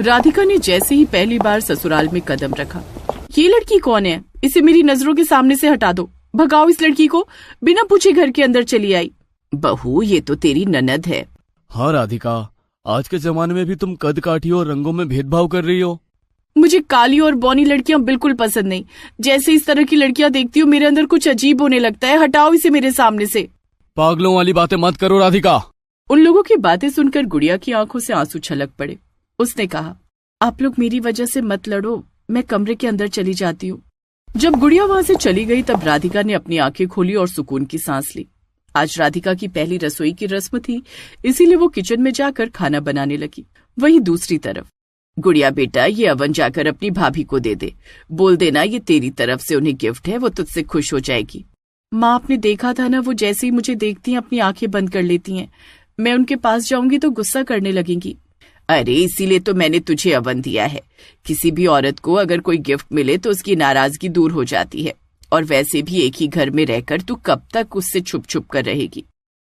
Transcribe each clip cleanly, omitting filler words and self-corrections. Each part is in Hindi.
राधिका ने जैसे ही पहली बार ससुराल में कदम रखा, ये लड़की कौन है? इसे मेरी नजरों के सामने से हटा दो, भगाओ इस लड़की को। बिना पूछे घर के अंदर चली आई। बहू, ये तो तेरी ननद है। हाँ राधिका, आज के जमाने में भी तुम कद काठी और रंगों में भेदभाव कर रही हो। मुझे काली और बौनी लड़कियां बिल्कुल पसंद नहीं। जैसे इस तरह की लड़कियां देखती हूँ मेरे अंदर कुछ अजीब होने लगता है। हटाओ इसे मेरे सामने से। पागलों वाली बातें मत करो राधिका। उन लोगों की बातें सुनकर गुड़िया की आंखों से आंसू छलक पड़े। उसने कहा, आप लोग मेरी वजह से मत लड़ो, मैं कमरे के अंदर चली जाती हूँ। जब गुड़िया वहां से चली गई तब राधिका ने अपनी आंखें खोली और सुकून की सांस ली। आज राधिका की पहली रसोई की रस्म थी, इसीलिए वो किचन में जाकर खाना बनाने लगी। वहीं दूसरी तरफ, गुड़िया बेटा, ये अवन जाकर अपनी भाभी को दे दे। बोल देना ये तेरी तरफ से उन्हें गिफ्ट है, वो तुझसे खुश हो जाएगी। माँ, आपने देखा था ना, वो जैसे ही मुझे देखती हैं अपनी आंखें बंद कर लेती हैं। मैं उनके पास जाऊंगी तो गुस्सा करने लगेंगी। अरे इसीलिए तो मैंने तुझे अवन दिया है। किसी भी औरत को अगर कोई गिफ्ट मिले तो उसकी नाराजगी दूर हो जाती है। और वैसे भी एक ही घर में रहकर तू कब तक उससे छुप छुप कर रहेगी।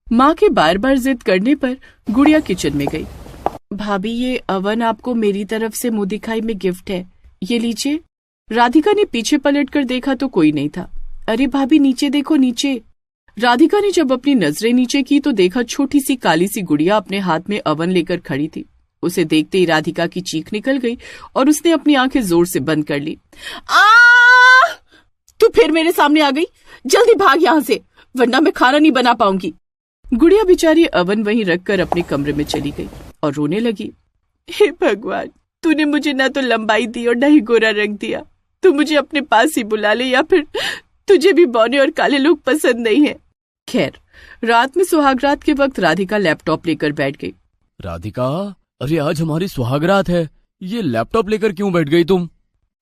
माँ के बार बार जिद करने पर गुड़िया किचन में गई। भाभी, ये अवन आपको मेरी तरफ से मुंह दिखाई में गिफ्ट है, ये लीजिए। राधिका ने पीछे पलटकर देखा तो कोई नहीं था। अरे भाभी, नीचे देखो, नीचे। राधिका ने जब अपनी नजरें नीचे की तो देखा छोटी सी काली सी गुड़िया अपने हाथ में अवन लेकर खड़ी थी। उसे देखते ही राधिका की चीख निकल गई और उसने अपनी आंखें जोर से बंद कर ली। तू फिर मेरे सामने आ गई, जल्दी भाग यहाँ से, वरना मैं खाना नहीं बना पाऊंगी। गुड़िया बेचारी अवन वहीं रखकर अपने कमरे में चली गई और रोने लगी। हे भगवान, तूने मुझे न तो लंबाई दी और न ही गोरा रंग दिया। तू मुझे अपने पास ही बुला ले, या फिर तुझे भी बौने और काले लोग पसंद नहीं है। खैर, रात में सुहागरात के वक्त राधिका लैपटॉप लेकर बैठ गई। राधिका, अरे आज हमारी सुहागरात है, ये लैपटॉप लेकर क्यों बैठ गई तुम?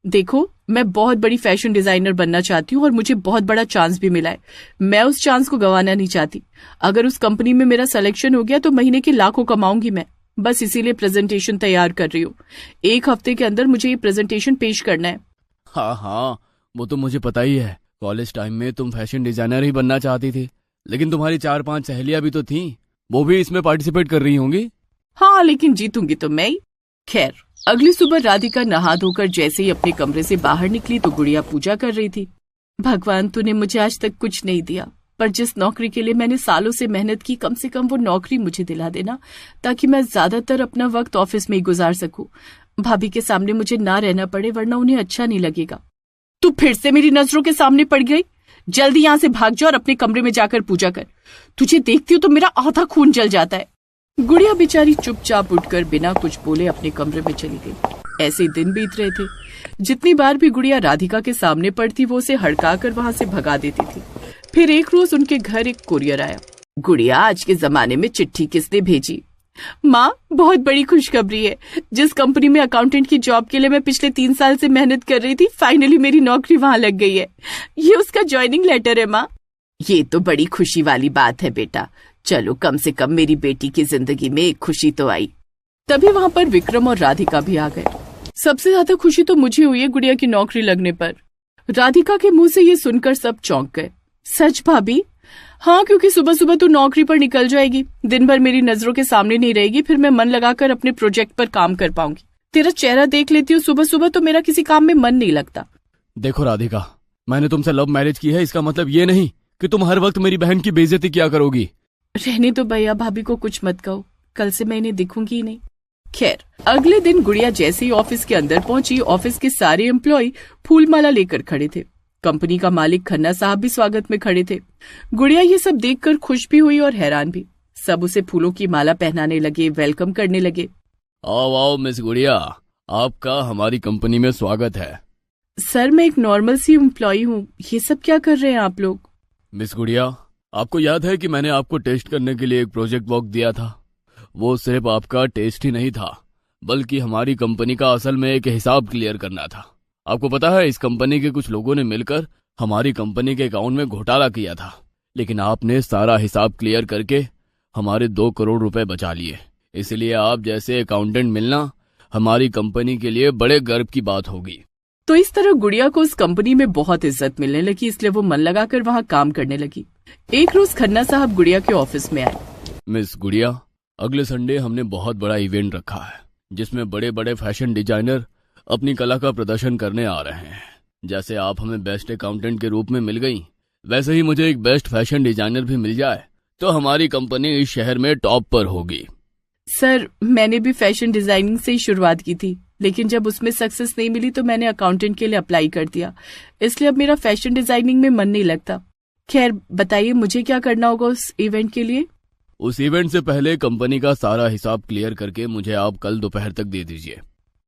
देखो, मैं बहुत बड़ी फैशन डिजाइनर बनना चाहती हूँ और मुझे बहुत बड़ा चांस भी मिला है। मैं उस चांस को गंवाना नहीं चाहती। अगर उस कंपनी में मेरा सिलेक्शन हो गया तो महीने के लाखों कमाऊंगी मैं। बस इसीलिए प्रेजेंटेशन तैयार कर रही हूँ। 1 हफ्ते के अंदर मुझे ये प्रेजेंटेशन पेश करना है। हाँ, वो तो मुझे पता ही है। कॉलेज टाइम में तुम फैशन डिजाइनर ही बनना चाहती थी, लेकिन तुम्हारी 4-5 सहेलियां भी तो थीं, वो भी इसमें पार्टिसिपेट कर रही होंगी। हाँ, लेकिन जीतूंगी तो मैं ही। खैर, अगली सुबह राधिका नहा धोकर जैसे ही अपने कमरे से बाहर निकली तो गुड़िया पूजा कर रही थी। भगवान, तूने मुझे आज तक कुछ नहीं दिया, पर जिस नौकरी के लिए मैंने सालों से मेहनत की, कम से कम वो नौकरी मुझे दिला देना, ताकि मैं ज्यादातर अपना वक्त ऑफिस में ही गुजार सकूं। भाभी के सामने मुझे ना रहना पड़े, वरना उन्हें अच्छा नहीं लगेगा। तू फिर से मेरी नजरों के सामने पड़ गई। जल्दी यहाँ से भाग जा और अपने कमरे में जाकर पूजा कर। तुझे देखती हूँ तो मेरा आधा खून जल जाता है। गुड़िया बेचारी चुपचाप उठकर बिना कुछ बोले अपने कमरे में चली गई। ऐसे दिन बीत रहे थे। जितनी बार भी गुड़िया राधिका के सामने पड़ती वो उसे हड़काकर वहां से भगा देती थी। फिर एक रोज उनके घर एक कुरियर आया। गुड़िया, आज के जमाने में चिट्ठी किसने भेजी? माँ, बहुत बड़ी खुशखबरी है। जिस कंपनी में अकाउंटेंट की जॉब के लिए मैं पिछले 3 साल से मेहनत कर रही थी, फाइनली मेरी नौकरी वहां लग गई है। ये उसका ज्वाइनिंग लेटर है माँ। ये तो बड़ी खुशी वाली बात है बेटा। चलो, कम से कम मेरी बेटी की जिंदगी में एक खुशी तो आई। तभी वहां पर विक्रम और राधिका भी आ गए। सबसे ज्यादा खुशी तो मुझे हुई है गुड़िया की नौकरी लगने पर। राधिका के मुंह से ये सुनकर सब चौंक गए। सच भाभी? हाँ, क्योंकि सुबह सुबह तू नौकरी पर निकल जाएगी, दिन भर मेरी नजरों के सामने नहीं रहेगी, फिर मैं मन लगाकर अपने प्रोजेक्ट पर काम कर पाऊंगी। तेरा चेहरा देख लेती हूँ सुबह सुबह तो मेरा किसी काम में मन नहीं लगता। देखो राधिका, मैंने तुमसे लव मैरिज की है, इसका मतलब ये नहीं कि तुम हर वक्त मेरी बहन की बेइज्जती किया करोगी। रहने तो भैया, भाभी को कुछ मत कहो, कल से मैं इन्हें दिखूंगी ही नहीं। खैर, अगले दिन गुड़िया जैसे ही ऑफिस के अंदर पहुंची, ऑफिस के सारे एम्प्लॉय फूलमाला लेकर खड़े थे। कंपनी का मालिक खन्ना साहब भी स्वागत में खड़े थे। गुड़िया ये सब देखकर खुश भी हुई और हैरान भी। सब उसे फूलों की माला पहनाने लगे, वेलकम करने लगे। आओ आओ मिस गुड़िया, आपका हमारी कंपनी में स्वागत है। सर, मैं एक नॉर्मल सी एम्प्लॉय हूँ, ये सब क्या कर रहे हैं आप लोग? मिस गुड़िया, आपको याद है कि मैंने आपको टेस्ट करने के लिए एक प्रोजेक्ट वर्क दिया था? वो सिर्फ आपका टेस्ट ही नहीं था, बल्कि हमारी कंपनी का असल में एक हिसाब क्लियर करना था। आपको पता है, इस कंपनी के कुछ लोगों ने मिलकर हमारी कंपनी के अकाउंट में घोटाला किया था, लेकिन आपने सारा हिसाब क्लियर करके हमारे 2 करोड़ रुपए बचा लिए। इसलिए आप जैसे अकाउंटेंट मिलना हमारी कंपनी के लिए बड़े गर्व की बात होगी। तो इस तरह गुड़िया को उस कंपनी में बहुत इज्जत मिलने लगी, इसलिए वो मन लगाकर वहाँ काम करने लगी। एक रोज खन्ना साहब गुड़िया के ऑफिस में आए। मिस गुड़िया, अगले संडे हमने बहुत बड़ा इवेंट रखा है। जिसमें बड़े बड़े फैशन डिजाइनर अपनी कला का प्रदर्शन करने आ रहे हैं। जैसे आप हमें बेस्ट अकाउंटेंट के रूप में मिल गई, वैसे ही मुझे एक बेस्ट फैशन डिजाइनर भी मिल जाए तो हमारी कंपनी इस शहर में टॉप पर होगी। सर, मैंने भी फैशन डिजाइनिंग से ही शुरुआत की थी, लेकिन जब उसमें सक्सेस नहीं मिली तो मैंने अकाउंटेंट के लिए अप्लाई कर दिया, इसलिए अब मेरा फैशन डिजाइनिंग में मन नहीं लगता। खैर बताइए, मुझे क्या करना होगा उस इवेंट के लिए? उस इवेंट से पहले कंपनी का सारा हिसाब क्लियर करके मुझे आप कल दोपहर तक दे दीजिए।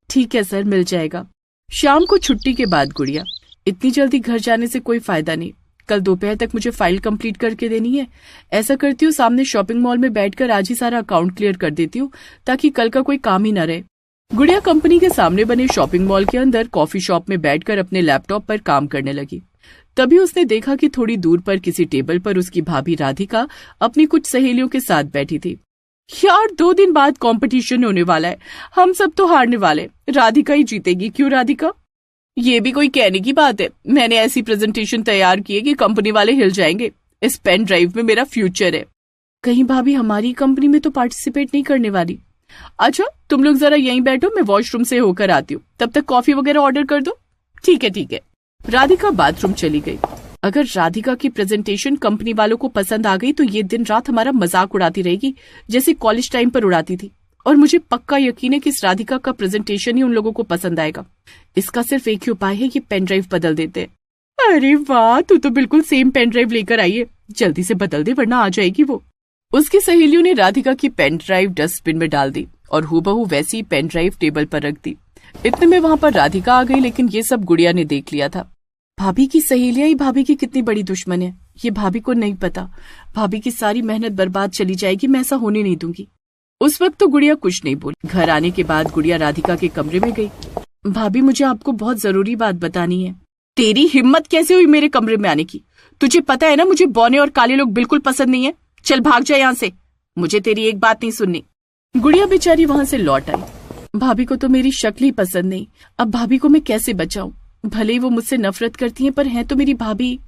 ठीक है सर, मिल जाएगा। शाम को छुट्टी के बाद गुड़िया, इतनी जल्दी घर जाने से कोई फायदा नहीं, कल दोपहर तक मुझे फाइल कंप्लीट करके देनी है। ऐसा करती हूँ, सामने शॉपिंग मॉल में बैठकर आज ही सारा अकाउंट क्लियर कर देती हूँ ताकि कल का कोई काम ही न रहे। गुड़िया कंपनी के सामने बने शॉपिंग मॉल के अंदर कॉफी शॉप में बैठकर अपने लैपटॉप पर काम करने लगी। तभी उसने देखा कि थोड़ी दूर पर किसी टेबल पर उसकी भाभी राधिका अपनी कुछ सहेलियों के साथ बैठी थी। यार, 2 दिन बाद कंपटीशन होने वाला है, हम सब तो हारने वाले, राधिका ही जीतेगी। क्यों राधिका? ये भी कोई कहने की बात है? मैंने ऐसी प्रेजेंटेशन तैयार की है कि कंपनी वाले हिल जाएंगे। इस पेन ड्राइव में मेरा फ्यूचर है। कहीं भाभी हमारी कंपनी में तो पार्टिसिपेट नहीं करने वाली? अच्छा, तुम लोग जरा यहीं बैठो, मैं वॉशरूम से होकर आती हूँ, तब तक कॉफी वगैरह ऑर्डर कर दो। ठीक है ठीक है। राधिका बाथरूम चली गई। अगर राधिका की प्रेजेंटेशन कंपनी वालों को पसंद आ गई तो ये दिन रात हमारा मजाक उड़ाती रहेगी, जैसे कॉलेज टाइम पर उड़ाती थी। और मुझे पक्का यकीन है कि इस राधिका का प्रेजेंटेशन ही उन लोगों को पसंद आएगा। इसका सिर्फ एक ही उपाय है कि पेन ड्राइव बदल देते हैं। अरे वाह, तू तो बिल्कुल सेम पेन ड्राइव लेकर आई है, जल्दी से बदल दे वरना आ जाएगी वो। उसकी सहेलियों ने राधिका की पेन ड्राइव डस्टबिन में डाल दी और हूबहू वैसी पेन ड्राइव टेबल पर रख दी। इतने में वहां पर राधिका आ गई, लेकिन ये सब गुड़िया ने देख लिया था। भाभी की सहेलियां ही भाभी की कितनी बड़ी दुश्मन है, ये भाभी को नहीं पता। भाभी की सारी मेहनत बर्बाद चली जाएगी, मैं ऐसा होने नहीं दूंगी। उस वक्त तो गुड़िया कुछ नहीं बोली। घर आने के बाद गुड़िया राधिका के कमरे में गई। भाभी, मुझे आपको बहुत जरूरी बात बतानी है। तेरी हिम्मत कैसे हुई मेरे कमरे में आने की? तुझे पता है ना मुझे बौने और काले लोग बिल्कुल पसंद नहीं है। चल भाग जा यहाँ से, मुझे तेरी एक बात नहीं सुननी। गुड़िया बेचारी वहां से लौट आई। भाभी को तो मेरी शक्ल ही पसंद नहीं, अब भाभी को मैं कैसे बचाऊं? भले ही वो मुझसे नफरत करती हैं, पर हैं तो मेरी भाभी।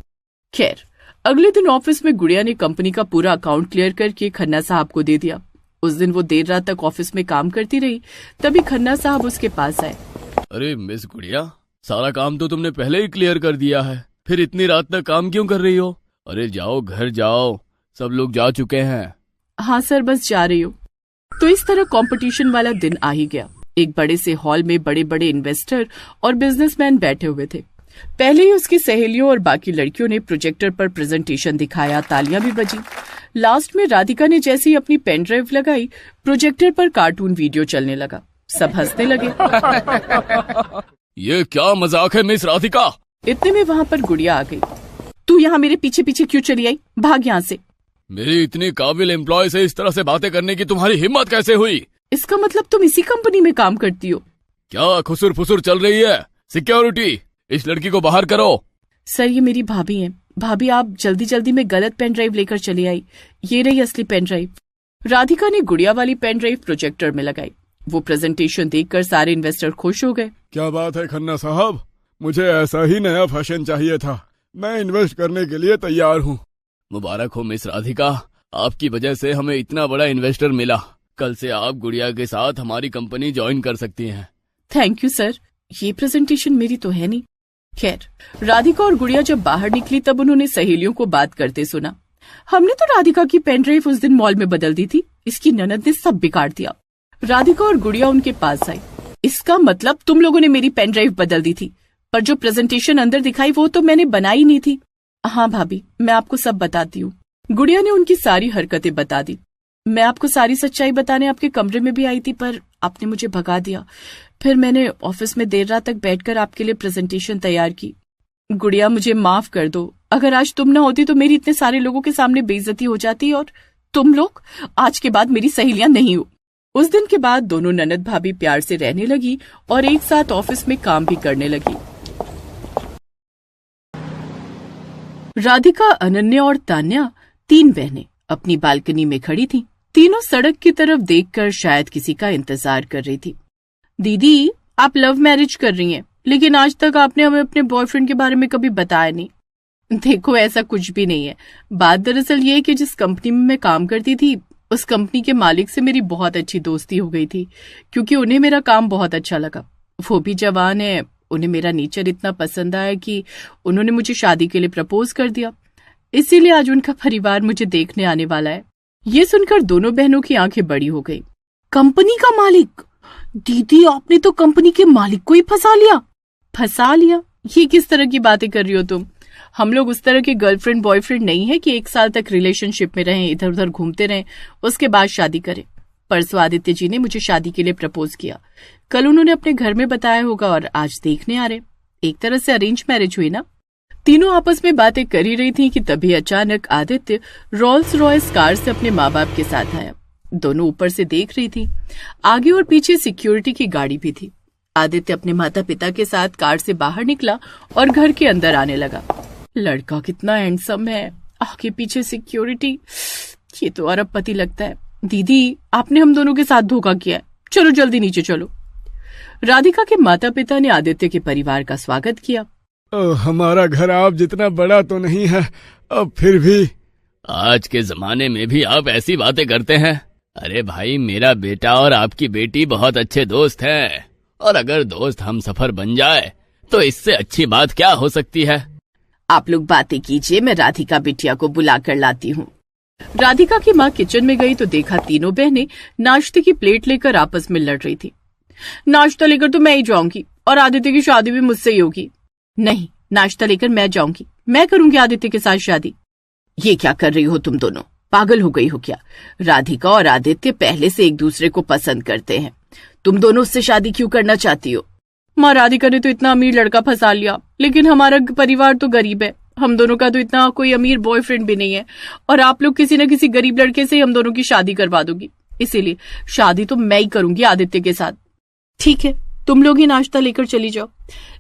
खैर, अगले दिन ऑफिस में गुड़िया ने कंपनी का पूरा अकाउंट क्लियर करके खन्ना साहब को दे दिया। उस दिन वो देर रात तक ऑफिस में काम करती रही, तभी खन्ना साहब उसके पास आए। अरे मिस गुड़िया, सारा काम तो तुमने पहले ही क्लियर कर दिया है, फिर इतनी रात तक काम क्यों कर रही हो? अरे जाओ, घर जाओ, सब लोग जा चुके हैं। हाँ सर, बस जा रही हूँ। तो इस तरह कंपटीशन वाला दिन आ ही गया। एक बड़े से हॉल में बड़े बड़े इन्वेस्टर और बिजनेसमैन बैठे हुए थे। पहले ही उसकी सहेलियों और बाकी लड़कियों ने प्रोजेक्टर पर प्रेजेंटेशन दिखाया, तालियां भी बजी। लास्ट में राधिका ने जैसे ही अपनी पेन ड्राइव लगाई, प्रोजेक्टर पर कार्टून वीडियो चलने लगा। सब हंसने लगे। ये क्या मजाक है मिस राधिका? इतने में वहां पर गुड़िया आ गई। तू यहाँ मेरे पीछे पीछे क्यों चली आई? भाग यहाँ से। मेरी इतनी काबिल एम्प्लॉय से इस तरह से बातें करने की तुम्हारी हिम्मत कैसे हुई? इसका मतलब तुम इसी कंपनी में काम करती हो? क्या खुसुर फुसुर चल रही है? सिक्योरिटी, इस लड़की को बाहर करो। सर, ये मेरी भाभी है। भाभी, आप जल्दी जल्दी में गलत पेन ड्राइव लेकर चली आई। ये रही असली पेन ड्राइव। राधिका ने गुड़िया वाली पेन ड्राइव प्रोजेक्टर में लगाई। वो प्रेजेंटेशन देखकर सारे इन्वेस्टर खुश हो गए। क्या बात है खन्ना साहब, मुझे ऐसा ही नया फैशन चाहिए था। मैं इन्वेस्ट करने के लिए तैयार हूँ। मुबारक हो मिस राधिका, आपकी वजह से हमें इतना बड़ा इन्वेस्टर मिला। कल से आप गुड़िया के साथ हमारी कंपनी ज्वाइन कर सकती हैं। थैंक यू सर, ये प्रेजेंटेशन मेरी तो है नहीं। खैर, राधिका और गुड़िया जब बाहर निकली तब उन्होंने सहेलियों को बात करते सुना। हमने तो राधिका की पेन ड्राइव उस दिन मॉल में बदल दी थी, इसकी ननद ने सब बिगाड़ दिया। राधिका और गुड़िया उनके पास आई। इसका मतलब तुम लोगों ने मेरी पेन ड्राइव बदल दी थी, पर जो प्रेजेंटेशन अंदर दिखाई वो तो मैंने बनाई नहीं थी। हाँ भाभी, मैं आपको सब बताती हूँ। गुड़िया ने उनकी सारी हरकतें बता दी। मैं आपको सारी सच्चाई बताने आपके कमरे में भी आई थी, पर आपने मुझे भगा दिया। फिर मैंने ऑफिस में देर रात तक बैठकर आपके लिए प्रेजेंटेशन तैयार की। गुड़िया, मुझे माफ कर दो। अगर आज तुम ना होती तो मेरी इतने सारे लोगों के सामने बेइज्जती हो जाती, और तुम लोग आज के बाद मेरी सहेलियां नहीं हो। उस दिन के बाद दोनों ननद भाभी प्यार से रहने लगी और एक साथ ऑफिस में काम भी करने लगी। राधिका, अनन्या और तान्या, 3 बहनें अपनी बालकनी में खड़ी थीं। तीनों सड़क की तरफ देखकर शायद किसी का इंतजार कर रही थी। दीदी, आप लव मैरिज कर रही हैं, लेकिन आज तक आपने हमें अपने बॉयफ्रेंड के बारे में कभी बताया नहीं। देखो, ऐसा कुछ भी नहीं है। बात दरअसल ये है कि जिस कंपनी में मैं काम करती थी उस कंपनी के मालिक से मेरी बहुत अच्छी दोस्ती हो गई थी, क्योंकि उन्हें मेरा काम बहुत अच्छा लगा। वो भी जवान है, उन्हें मेरा नेचर इतना पसंद आया कि उन्होंने मुझे शादी के लिए प्रपोज कर दिया। इसीलिए आज उनका परिवार मुझे देखने आने वाला है। ये सुनकर दोनों बहनों की आंखें बड़ी हो गई। कंपनी का मालिक? दीदी, आपने तो कंपनी के मालिक को ही फंसा लिया। फंसा लिया? ये किस तरह की बातें कर रही हो तुम? हम लोग उस तरह के गर्लफ्रेंड बॉयफ्रेंड नहीं है कि 1 साल तक रिलेशनशिप में रहें, इधर उधर घूमते रहें, उसके बाद शादी करें। परसों आदित्य जी ने मुझे शादी के लिए प्रपोज किया। कल उन्होंने अपने घर में बताया होगा और आज देखने आ रहे। एक तरह से अरेंज मैरिज हुई ना। तीनों आपस में बातें कर ही रही थी कि तभी अचानक आदित्य रोल्स रॉयस कार से अपने माँ बाप के साथ आया। दोनों ऊपर से देख रही थी। आगे और पीछे सिक्योरिटी की गाड़ी भी थी। आदित्य अपने माता पिता के साथ कार से बाहर निकला और घर के अंदर आने लगा। लड़का कितना हैंडसम है, आगे पीछे सिक्योरिटी, ये तो अरबपति लगता है। दीदी, आपने हम दोनों के साथ धोखा किया है, चलो जल्दी नीचे चलो। राधिका के माता पिता ने आदित्य के परिवार का स्वागत किया। हमारा घर आप जितना बड़ा तो नहीं है, अब फिर भी। आज के जमाने में भी आप ऐसी बातें करते हैं? अरे भाई, मेरा बेटा और आपकी बेटी बहुत अच्छे दोस्त हैं, और अगर दोस्त हम सफर बन जाए तो इससे अच्छी बात क्या हो सकती है। आप लोग बातें कीजिए, मैं राधिका बिटिया को बुला कर लाती हूँ। राधिका की माँ किचन में गई तो देखा तीनों बहनें नाश्ते की प्लेट लेकर आपस में लड़ रही थी। नाश्ता लेकर तो मैं ही जाऊंगी और आदित्य की शादी भी मुझसे ही होगी। नहीं, नाश्ता लेकर मैं जाऊंगी, मैं करूंगी आदित्य के साथ शादी। ये क्या कर रही हो तुम दोनों, पागल हो गई हो क्या? राधिका और आदित्य पहले से एक दूसरे को पसंद करते हैं, तुम दोनों उससे शादी क्यों करना चाहती हो? माँ, राधिका ने तो इतना अमीर लड़का फंसा लिया, लेकिन हमारा परिवार तो गरीब है। हम दोनों का तो इतना कोई अमीर बॉयफ्रेंड भी नहीं है, और आप लोग किसी न किसी गरीब लड़के से ही हम दोनों की शादी करवा दोगी। इसीलिए शादी तो मैं ही करूंगी आदित्य के साथ। ठीक है, तुम लोग ही नाश्ता लेकर चली जाओ,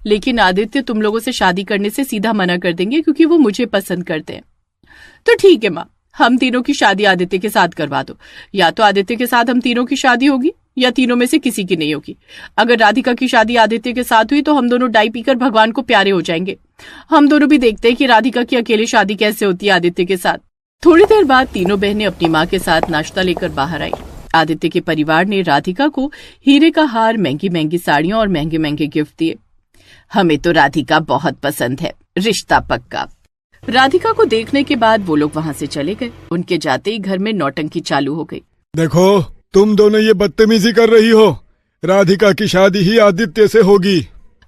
लेकिन आदित्य तुम लोगों से शादी करने से सीधा मना कर देंगे, क्योंकि वो मुझे पसंद करते हैं। तो ठीक है माँ, हम तीनों की शादी आदित्य के साथ करवा दो। या तो आदित्य के साथ हम तीनों की शादी होगी, या तीनों में से किसी की नहीं होगी। अगर राधिका की शादी आदित्य के साथ हुई तो हम दोनों डाई पीकर भगवान को प्यारे हो जाएंगे। हम दोनों भी देखते हैं कि राधिका की अकेले शादी कैसे होती है आदित्य के साथ। थोड़ी देर बाद तीनों बहनें अपनी माँ के साथ नाश्ता लेकर बाहर आई। आदित्य के परिवार ने राधिका को हीरे का हार, महंगी महंगी साड़ियां और महंगे महंगे गिफ्ट दिए। हमें तो राधिका बहुत पसंद है, रिश्ता पक्का। राधिका को देखने के बाद वो लोग वहाँ से चले गए। उनके जाते ही घर में नौटंकी चालू हो गई। देखो, तुम दोनों ये बदतमीजी कर रही हो। राधिका की शादी ही आदित्य से होगी।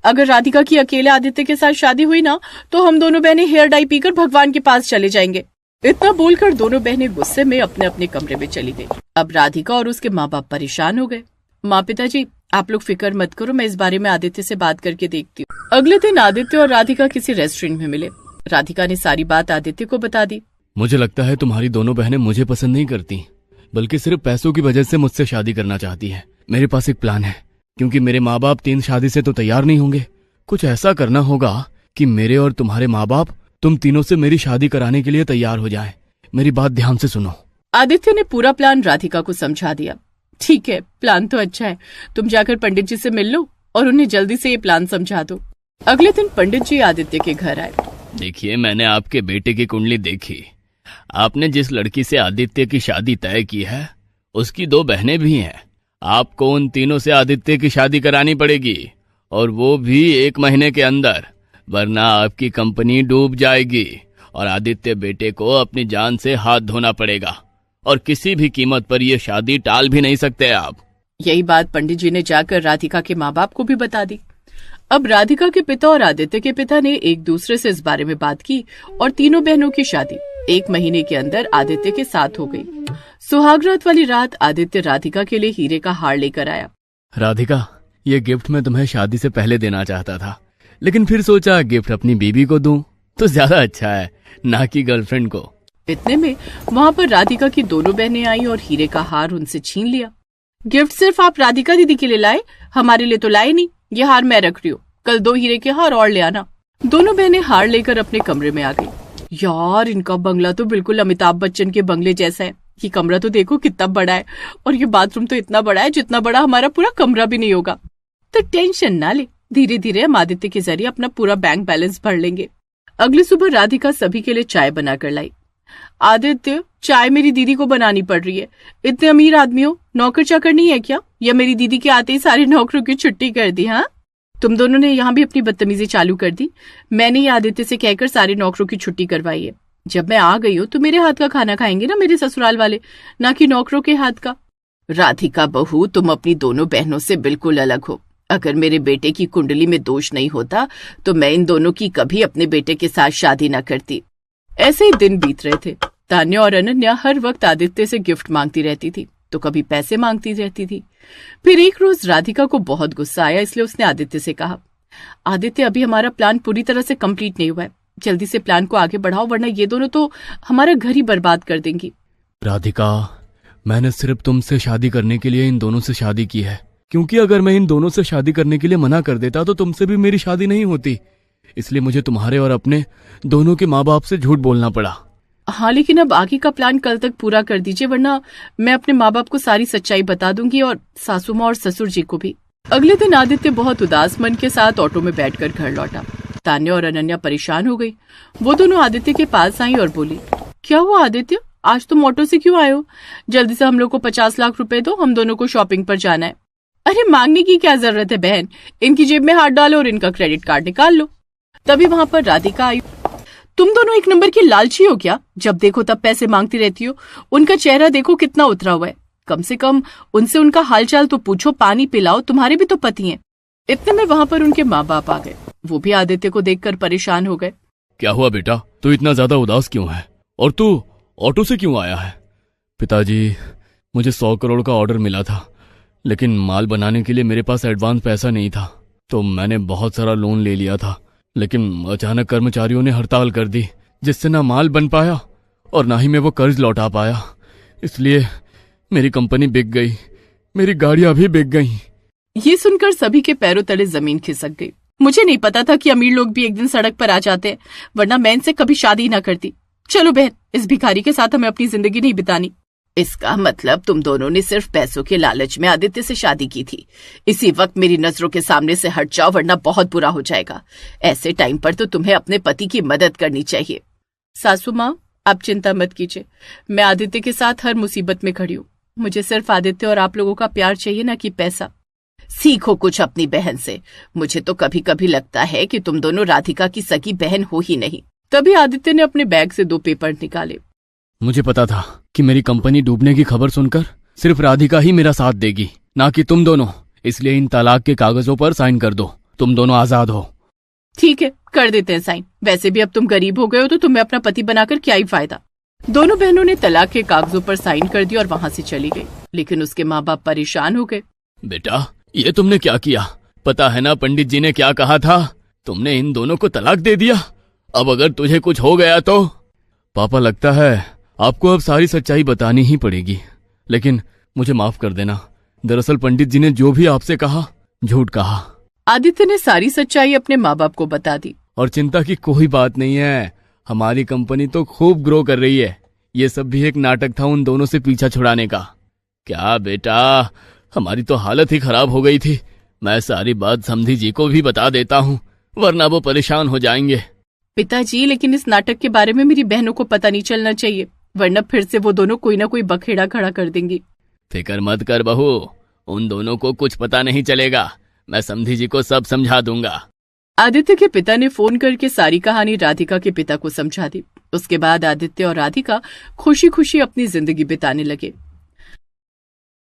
अगर राधिका की अकेले आदित्य के साथ शादी हुई ना, तो हम दोनों बहनें हेयर डाई पीकर भगवान के पास चले जाएंगे। इतना बोलकर दोनों बहनें गुस्से में अपने अपने कमरे में चली गई। अब राधिका और उसके माँ बाप परेशान हो गए। माँ, पिताजी, आप लोग फिक्र मत करो, मैं इस बारे में आदित्य से बात करके देखती हूँ। अगले दिन आदित्य और राधिका किसी रेस्टोरेंट में मिले। राधिका ने सारी बात आदित्य को बता दी। मुझे लगता है तुम्हारी दोनों बहनें मुझे पसंद नहीं करती, बल्कि सिर्फ पैसों की वजह से मुझसे शादी करना चाहती है। मेरे पास एक प्लान है, क्योंकि मेरे माँ बाप 3 शादी से तो तैयार नहीं होंगे। कुछ ऐसा करना होगा कि मेरे और तुम्हारे माँ बाप तुम तीनों से मेरी शादी कराने के लिए तैयार हो जाएं। मेरी बात ध्यान से सुनो। आदित्य ने पूरा प्लान राधिका को समझा दिया। ठीक है, प्लान तो अच्छा है, तुम जाकर पंडित जी से मिल लो और उन्हें जल्दी से ये प्लान समझा दो। अगले दिन पंडित जी आदित्य के घर आए। देखिए, मैंने आपके बेटे की कुंडली देखी। आपने जिस लड़की से आदित्य की शादी तय की है, उसकी 2 बहनें भी हैं। आपको उन तीनों से आदित्य की शादी करानी पड़ेगी, और वो भी 1 महीने के अंदर, वरना आपकी कंपनी डूब जाएगी और आदित्य बेटे को अपनी जान से हाथ धोना पड़ेगा, और किसी भी कीमत पर यह शादी टाल भी नहीं सकते आप। यही बात पंडित जी ने जाकर राधिका के माँ बाप को भी बता दी। अब राधिका के पिता और आदित्य के पिता ने एक दूसरे से इस बारे में बात की, और तीनों बहनों की शादी 1 महीने के अंदर आदित्य के साथ हो गई। सुहागरात वाली रात आदित्य राधिका के लिए हीरे का हार लेकर आया। राधिका, ये गिफ्ट मैं तुम्हें शादी से पहले देना चाहता था, लेकिन फिर सोचा गिफ्ट अपनी बीवी को दूं तो ज्यादा अच्छा है, ना कि गर्लफ्रेंड को। इतने में वहाँ पर राधिका की दोनों बहनें आई और हीरे का हार उनसे छीन लिया। गिफ्ट सिर्फ आप राधिका दीदी के लिए लाए, हमारे लिए तो लाए नहीं। ये हार मैं रख रही हूँ, कल 2 हीरे के हार और ले आना। दोनों बहनें हार लेकर अपने कमरे में आ गई। यार, इनका बंगला तो बिल्कुल अमिताभ बच्चन के बंगले जैसा है। ये कमरा तो देखो कितना बड़ा है, और ये बाथरूम तो इतना बड़ा है जितना बड़ा हमारा पूरा कमरा भी नहीं होगा। तो टेंशन ना ले, धीरे धीरे हम आदित्य के जरिए अपना पूरा बैंक बैलेंस भर लेंगे। अगली सुबह राधिका सभी के लिए चाय बनाकर लाई। आदित्य, चाय मेरी दीदी को बनानी पड़ रही है। इतने अमीर आदमी हो, नौकर चाकर नहीं है क्या? या मेरी दीदी के आते ही सारे नौकरों की छुट्टी कर दी? हाँ, तुम दोनों ने यहाँ भी अपनी बदतमीजी चालू कर दी। मैंने ही आदित्य से कहकर सारे नौकरों की छुट्टी करवाई है। जब मैं आ गई हूँ तो मेरे हाथ का खाना खाएंगे ना मेरे ससुराल वाले, ना कि नौकरों के हाथ का। राधिका बहू, तुम अपनी दोनों बहनों से बिल्कुल अलग हो। अगर मेरे बेटे की कुंडली में दोष नहीं होता तो मैं इन दोनों की कभी अपने बेटे के साथ शादी न करती। ऐसे ही दिन बीत रहे थे। तान्या और अनन्या हर वक्त आदित्य से गिफ्ट मांगती रहती थी, तो कभी पैसे मांगती रहती थी। फिर एक रोज राधिका को बहुत गुस्सा आया, इसलिए उसने आदित्य से कहा, आदित्य, अभी हमारा प्लान पूरी तरह से कंप्लीट नहीं हुआ है। जल्दी से प्लान को आगे बढ़ाओ, वरना ये दोनों तो हमारा घर ही बर्बाद कर देंगी। राधिका, मैंने सिर्फ तुमसे शादी करने के लिए इन दोनों से शादी की है, क्योंकि अगर मैं इन दोनों से शादी करने के लिए मना कर देता तो तुमसे भी मेरी शादी नहीं होती। इसलिए मुझे तुम्हारे और अपने दोनों के माँ बाप से झूठ बोलना पड़ा। हाँ, लेकिन अब आगे का प्लान कल तक पूरा कर दीजिए, वरना मैं अपने माँ बाप को सारी सच्चाई बता दूंगी, और सासू माँ और ससुर जी को भी। अगले दिन आदित्य बहुत उदास मन के साथ ऑटो में बैठकर घर लौटा। तान्या और अनन्या परेशान हो गई। वो दोनों आदित्य के पास आई और बोली, क्या हुआ आदित्य, आज तुम ऑटो से क्यों आए हो? जल्दी से हम लोग को 50 लाख रुपए दो, हम दोनों को शॉपिंग पर जाना है। अरे मांगने की क्या जरूरत है बहन, इनकी जेब में हाथ डालो और इनका क्रेडिट कार्ड निकाल लो। तभी वहां पर राधिका आई। तुम दोनों एक नंबर की लालची हो क्या? जब देखो तब पैसे मांगती रहती हो। उनका चेहरा देखो कितना उतरा हुआ है। कम से कम उनसे उनका हालचाल तो पूछो, पानी पिलाओ, तुम्हारे भी तो पति हैं। इतने में वहां पर उनके माँ बाप आ गए। वो भी आदित्य को देखकर परेशान हो गए। क्या हुआ बेटा, तू इतना ज्यादा उदास क्यों है? और तू ऑटो से क्यों आया है? पिताजी, मुझे 100 करोड़ का ऑर्डर मिला था, लेकिन माल बनाने के लिए मेरे पास एडवांस पैसा नहीं था, तो मैंने बहुत सारा लोन ले लिया था। लेकिन अचानक कर्मचारियों ने हड़ताल कर दी, जिससे ना माल बन पाया और ना ही मैं वो कर्ज लौटा पाया। इसलिए मेरी कंपनी बिक गई, मेरी गाड़ियां भी बिक गईं। ये सुनकर सभी के पैरों तले जमीन खिसक गई। मुझे नहीं पता था कि अमीर लोग भी एक दिन सड़क पर आ जाते हैं, वरना मैं इनसे कभी शादी ना करती। चलो बहन, इस भिखारी के साथ हमें अपनी जिंदगी नहीं बितानी। इसका मतलब तुम दोनों ने सिर्फ पैसों के लालच में आदित्य से शादी की थी। इसी वक्त मेरी नजरों के सामने से हट जाओ, वरना बहुत बुरा हो जाएगा। ऐसे टाइम पर तो तुम्हें अपने पति की मदद करनी चाहिए। सासू माँ, आप चिंता मत कीजिए, मैं आदित्य के साथ हर मुसीबत में खड़ी हूँ। मुझे सिर्फ आदित्य और आप लोगों का प्यार चाहिए, ना कि पैसा। सीखो कुछ अपनी बहन से। मुझे तो कभी कभी लगता है कि तुम दोनों राधिका की सगी बहन हो ही नहीं। तभी आदित्य ने अपने बैग से 2 पेपर निकाले। मुझे पता था कि मेरी कंपनी डूबने की खबर सुनकर सिर्फ राधिका ही मेरा साथ देगी, ना कि तुम दोनों। इसलिए इन तलाक के कागजों पर साइन कर दो, तुम दोनों आजाद हो। ठीक है, कर देते हैं साइन। वैसे भी अब तुम गरीब हो गए हो, तो तुम्हें अपना पति बनाकर क्या ही फायदा। दोनों बहनों ने तलाक के कागजों पर साइन कर दिया और वहां से चली गई। लेकिन उसके माँ बाप परेशान हो गए। बेटा, ये तुमने क्या किया? पता है ना पंडित जी ने क्या कहा था? तुमने इन दोनों को तलाक दे दिया। अब अगर तुझे कुछ हो गया तो? पापा, लगता है आपको अब सारी सच्चाई बतानी ही पड़ेगी, लेकिन मुझे माफ कर देना। दरअसल पंडित जी ने जो भी आपसे कहा, झूठ कहा। आदित्य ने सारी सच्चाई अपने माँ बाप को बता दी। और चिंता की कोई बात नहीं है, हमारी कंपनी तो खूब ग्रो कर रही है। ये सब भी एक नाटक था उन दोनों से पीछा छुड़ाने का। क्या बेटा, हमारी तो हालत ही खराब हो गई थी। मैं सारी बात समधी जी को भी बता देता हूँ, वरना वो परेशान हो जाएंगे। पिताजी, लेकिन इस नाटक के बारे में मेरी बहनों को पता नहीं चलना चाहिए, वरना फिर से वो दोनों कोई ना कोई बखेड़ा खड़ा कर देंगी। फिक्र मत कर बहू, उन दोनों को कुछ पता नहीं चलेगा। मैं समधी जी को सब समझा दूंगा। आदित्य के पिता ने फोन करके सारी कहानी राधिका के पिता को समझा दी। उसके बाद आदित्य और राधिका खुशी खुशी अपनी जिंदगी बिताने लगे।